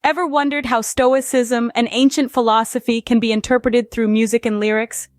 Ever wondered how Stoicism, an ancient philosophy, can be interpreted through music and lyrics?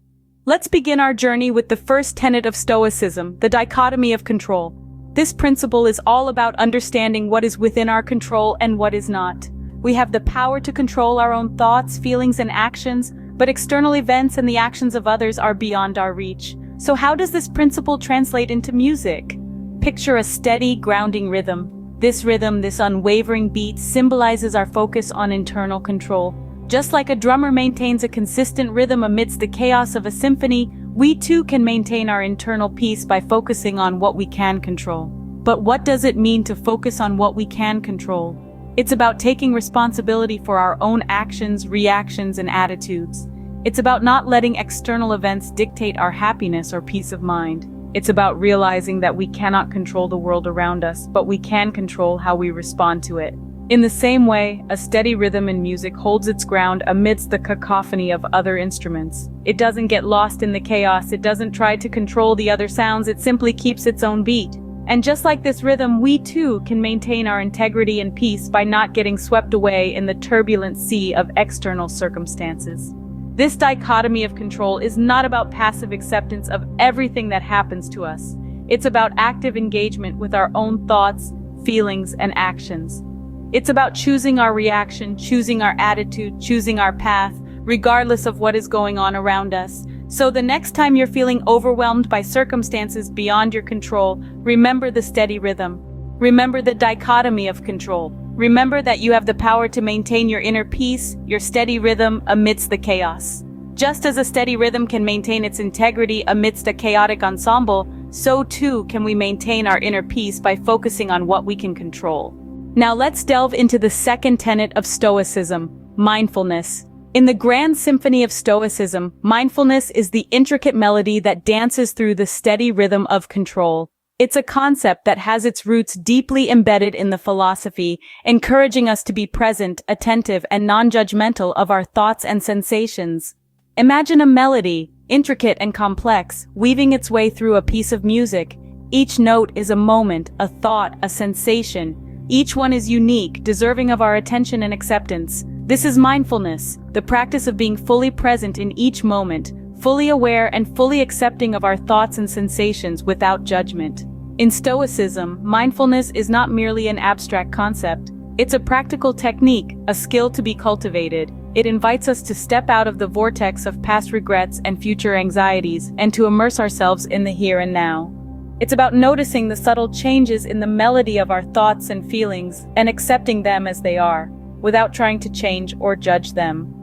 Let's begin our journey with the first tenet of Stoicism, the dichotomy of control. This principle is all about understanding what is within our control and what is not. We have the power to control our own thoughts, feelings, and actions, but external events and the actions of others are beyond our reach. So how does this principle translate into music? Picture a steady, grounding rhythm. This rhythm, this unwavering beat, symbolizes our focus on internal control. Just like a drummer maintains a consistent rhythm amidst the chaos of a symphony, we too can maintain our internal peace by focusing on what we can control. But what does it mean to focus on what we can control? It's about taking responsibility for our own actions, reactions, and attitudes. It's about not letting external events dictate our happiness or peace of mind. It's about realizing that we cannot control the world around us, but we can control how we respond to it. In the same way, a steady rhythm in music holds its ground amidst the cacophony of other instruments. It doesn't get lost in the chaos, it doesn't try to control the other sounds, it simply keeps its own beat. And just like this rhythm, we too can maintain our integrity and peace by not getting swept away in the turbulent sea of external circumstances. This dichotomy of control is not about passive acceptance of everything that happens to us. It's about active engagement with our own thoughts, feelings, and actions. It's about choosing our reaction, choosing our attitude, choosing our path, regardless of what is going on around us. So the next time you're feeling overwhelmed by circumstances beyond your control, remember the steady rhythm. Remember the dichotomy of control. Remember that you have the power to maintain your inner peace, your steady rhythm amidst the chaos. Just as a steady rhythm can maintain its integrity amidst a chaotic ensemble, so too can we maintain our inner peace by focusing on what we can control. Now let's delve into the second tenet of Stoicism, mindfulness. In the grand symphony of Stoicism, mindfulness is the intricate melody that dances through the steady rhythm of control. It's a concept that has its roots deeply embedded in the philosophy, encouraging us to be present, attentive, and non-judgmental of our thoughts and sensations. Imagine a melody, intricate and complex, weaving its way through a piece of music. Each note is a moment, a thought, a sensation. Each one is unique, deserving of our attention and acceptance. This is mindfulness, the practice of being fully present in each moment, fully aware and fully accepting of our thoughts and sensations without judgment. In Stoicism, mindfulness is not merely an abstract concept. It's a practical technique, a skill to be cultivated. It invites us to step out of the vortex of past regrets and future anxieties and to immerse ourselves in the here and now. It's about noticing the subtle changes in the melody of our thoughts and feelings and accepting them as they are, without trying to change or judge them.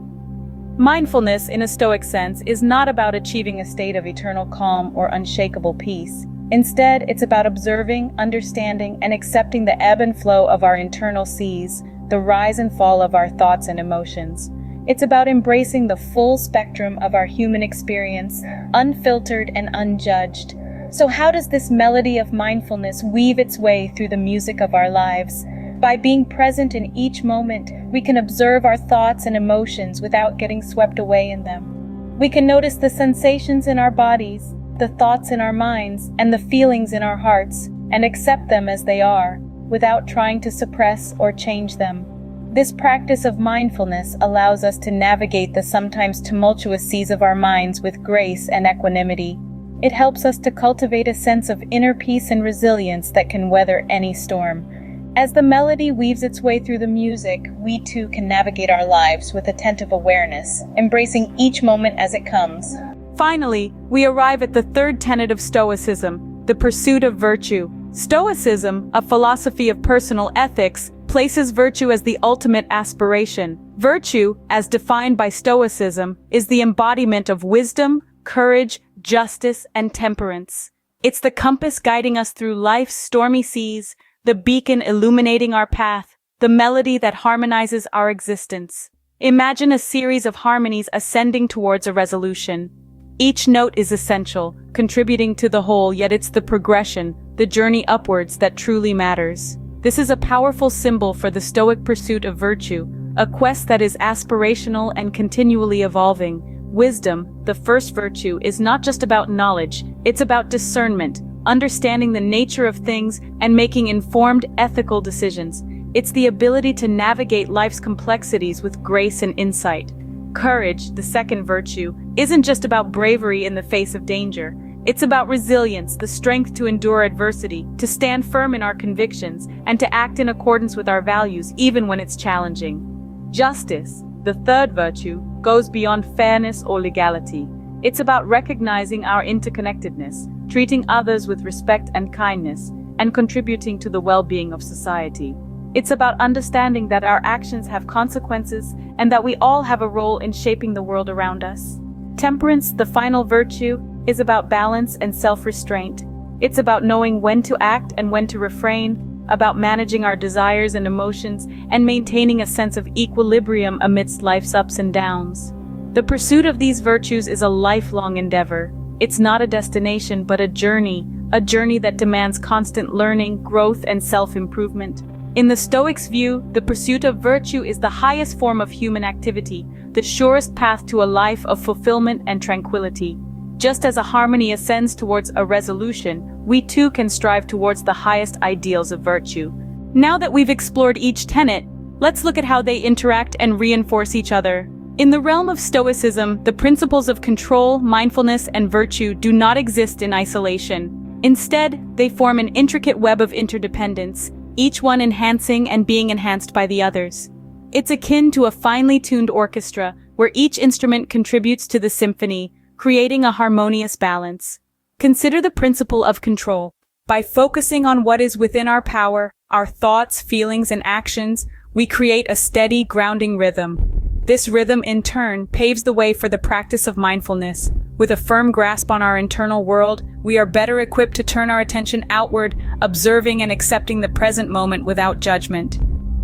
Mindfulness, in a Stoic sense, is not about achieving a state of eternal calm or unshakable peace. Instead, it's about observing, understanding, and accepting the ebb and flow of our internal seas, the rise and fall of our thoughts and emotions. It's about embracing the full spectrum of our human experience, unfiltered and unjudged. So how does this melody of mindfulness weave its way through the music of our lives? By being present in each moment, we can observe our thoughts and emotions without getting swept away in them. We can notice the sensations in our bodies, the thoughts in our minds, and the feelings in our hearts, and accept them as they are, without trying to suppress or change them. This practice of mindfulness allows us to navigate the sometimes tumultuous seas of our minds with grace and equanimity. It helps us to cultivate a sense of inner peace and resilience that can weather any storm. As the melody weaves its way through the music, we too can navigate our lives with attentive awareness, embracing each moment as it comes. Finally, we arrive at the third tenet of Stoicism, the pursuit of virtue. Stoicism, a philosophy of personal ethics, places virtue as the ultimate aspiration. Virtue, as defined by Stoicism, is the embodiment of wisdom, courage, justice, and temperance. It's the compass guiding us through life's stormy seas, the beacon illuminating our path, the melody that harmonizes our existence. Imagine a series of harmonies ascending towards a resolution. Each note is essential, contributing to the whole, yet it's the progression, the journey upwards that truly matters. This is a powerful symbol for the Stoic pursuit of virtue, a quest that is aspirational and continually evolving. Wisdom, the first virtue, is not just about knowledge, it's about discernment, understanding the nature of things and making informed ethical decisions. It's the ability to navigate life's complexities with grace and insight. Courage, the second virtue, isn't just about bravery in the face of danger. It's about resilience, the strength to endure adversity, to stand firm in our convictions, and to act in accordance with our values even when it's challenging. Justice, the third virtue, goes beyond fairness or legality. It's about recognizing our interconnectedness, treating others with respect and kindness, and contributing to the well-being of society. It's about understanding that our actions have consequences and that we all have a role in shaping the world around us. Temperance, the final virtue, is about balance and self-restraint. It's about knowing when to act and when to refrain, about managing our desires and emotions, and maintaining a sense of equilibrium amidst life's ups and downs. The pursuit of these virtues is a lifelong endeavor. It's not a destination, but a journey that demands constant learning, growth, and self-improvement. In the Stoics' view, the pursuit of virtue is the highest form of human activity, the surest path to a life of fulfillment and tranquility. Just as a harmony ascends towards a resolution, we too can strive towards the highest ideals of virtue. Now that we've explored each tenet, let's look at how they interact and reinforce each other. In the realm of Stoicism, the principles of control, mindfulness, and virtue do not exist in isolation. Instead, they form an intricate web of interdependence, each one enhancing and being enhanced by the others. It's akin to a finely tuned orchestra, where each instrument contributes to the symphony, creating a harmonious balance. Consider the principle of control. By focusing on what is within our power, our thoughts, feelings, and actions, we create a steady, grounding rhythm. This rhythm, in turn, paves the way for the practice of mindfulness. With a firm grasp on our internal world, we are better equipped to turn our attention outward, observing and accepting the present moment without judgment.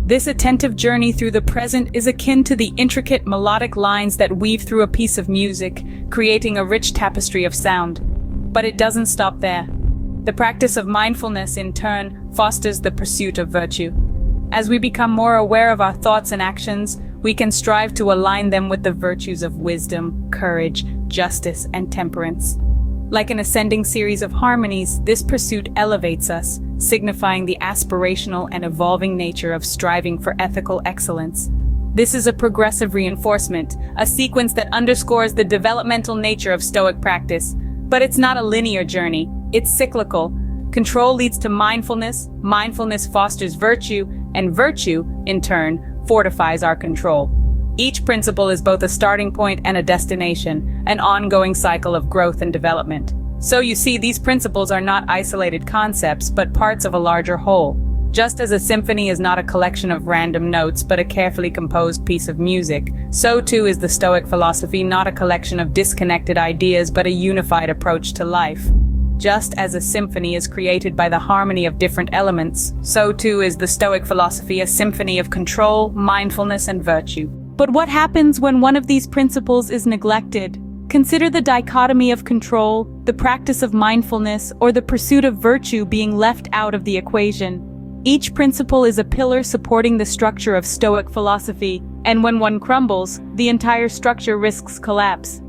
This attentive journey through the present is akin to the intricate melodic lines that weave through a piece of music, creating a rich tapestry of sound. But it doesn't stop there. The practice of mindfulness, in turn, fosters the pursuit of virtue. As we become more aware of our thoughts and actions, we can strive to align them with the virtues of wisdom, courage, justice, and temperance. Like an ascending series of harmonies, this pursuit elevates us, signifying the aspirational and evolving nature of striving for ethical excellence. This is a progressive reinforcement, a sequence that underscores the developmental nature of Stoic practice. But it's not a linear journey, it's cyclical. Control leads to mindfulness, mindfulness fosters virtue, and virtue, in turn, fortifies our control. Each principle is both a starting point and a destination, an ongoing cycle of growth and development. So you see, these principles are not isolated concepts, but parts of a larger whole. Just as a symphony is not a collection of random notes, but a carefully composed piece of music, so too is the Stoic philosophy not a collection of disconnected ideas, but a unified approach to life. Just as a symphony is created by the harmony of different elements, so too is the Stoic philosophy a symphony of control, mindfulness, and virtue. But what happens when one of these principles is neglected? Consider the dichotomy of control, the practice of mindfulness, or the pursuit of virtue being left out of the equation. Each principle is a pillar supporting the structure of Stoic philosophy, and when one crumbles, the entire structure risks collapse.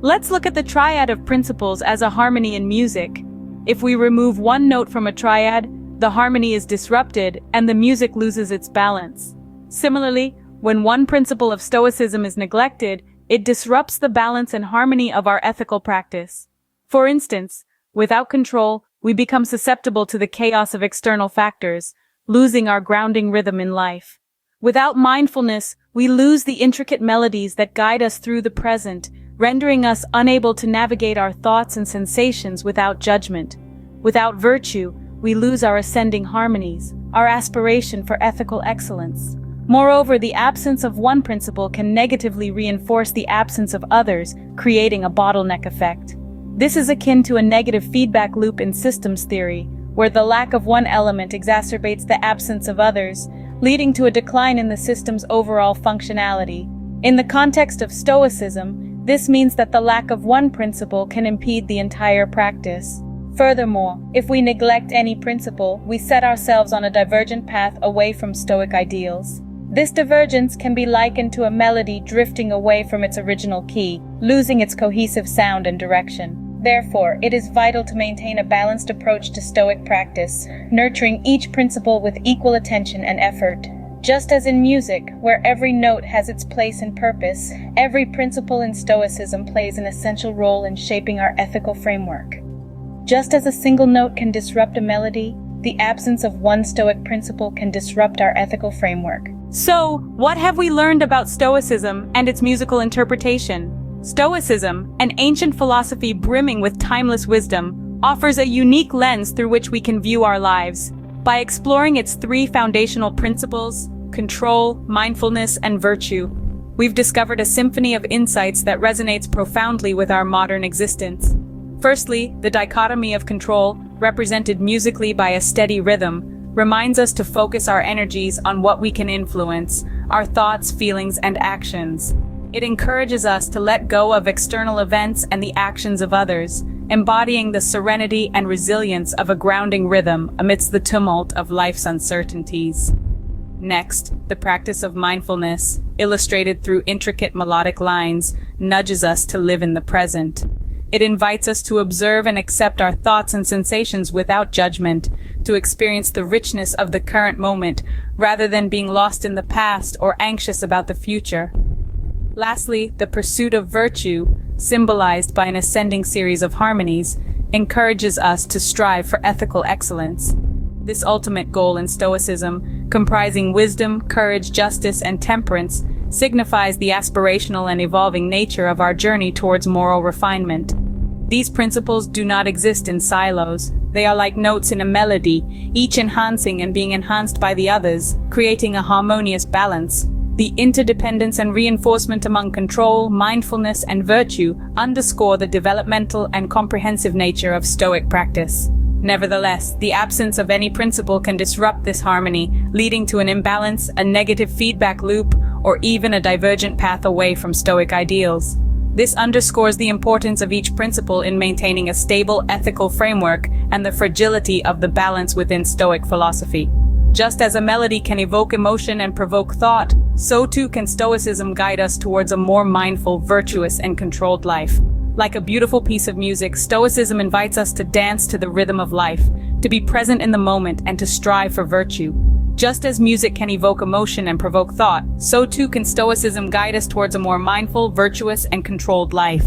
Let's look at the triad of principles as a harmony in music. If we remove one note from a triad, the harmony is disrupted and the music loses its balance. Similarly, when one principle of Stoicism is neglected, it disrupts the balance and harmony of our ethical practice. For instance, without control, we become susceptible to the chaos of external factors, losing our grounding rhythm in life. Without mindfulness, we lose the intricate melodies that guide us through the present, rendering us unable to navigate our thoughts and sensations without judgment. Without virtue, we lose our ascending harmonies, our aspiration for ethical excellence. Moreover, the absence of one principle can negatively reinforce the absence of others, creating a bottleneck effect. This is akin to a negative feedback loop in systems theory, where the lack of one element exacerbates the absence of others, leading to a decline in the system's overall functionality. In the context of Stoicism, this means that the lack of one principle can impede the entire practice. Furthermore, if we neglect any principle, we set ourselves on a divergent path away from Stoic ideals. This divergence can be likened to a melody drifting away from its original key, losing its cohesive sound and direction. Therefore, it is vital to maintain a balanced approach to Stoic practice, nurturing each principle with equal attention and effort. Just as in music, where every note has its place and purpose, every principle in Stoicism plays an essential role in shaping our ethical framework. Just as a single note can disrupt a melody, the absence of one Stoic principle can disrupt our ethical framework. So, what have we learned about Stoicism and its musical interpretation? Stoicism, an ancient philosophy brimming with timeless wisdom, offers a unique lens through which we can view our lives. By exploring its three foundational principles, control, mindfulness, and virtue, we've discovered a symphony of insights that resonates profoundly with our modern existence. Firstly, the dichotomy of control, represented musically by a steady rhythm, reminds us to focus our energies on what we can influence, our thoughts, feelings, and actions. It encourages us to let go of external events and the actions of others, embodying the serenity and resilience of a grounding rhythm amidst the tumult of life's uncertainties. Next, the practice of mindfulness, illustrated through intricate melodic lines, nudges us to live in the present. It invites us to observe and accept our thoughts and sensations without judgment, to experience the richness of the current moment, rather than being lost in the past or anxious about the future. Lastly, the pursuit of virtue, symbolized by an ascending series of harmonies, encourages us to strive for ethical excellence. This ultimate goal in Stoicism, comprising wisdom, courage, justice, and temperance, signifies the aspirational and evolving nature of our journey towards moral refinement. These principles do not exist in silos. They are like notes in a melody, each enhancing and being enhanced by the others, creating a harmonious balance. The interdependence and reinforcement among control, mindfulness, and virtue underscore the developmental and comprehensive nature of Stoic practice. Nevertheless, the absence of any principle can disrupt this harmony, leading to an imbalance, a negative feedback loop, or even a divergent path away from Stoic ideals. This underscores the importance of each principle in maintaining a stable ethical framework and the fragility of the balance within Stoic philosophy. Just as a melody can evoke emotion and provoke thought, so too can Stoicism guide us towards a more mindful, virtuous, and controlled life. Like a beautiful piece of music, Stoicism invites us to dance to the rhythm of life, to be present in the moment, and to strive for virtue. Just as music can evoke emotion and provoke thought, so too can Stoicism guide us towards a more mindful, virtuous, and controlled life.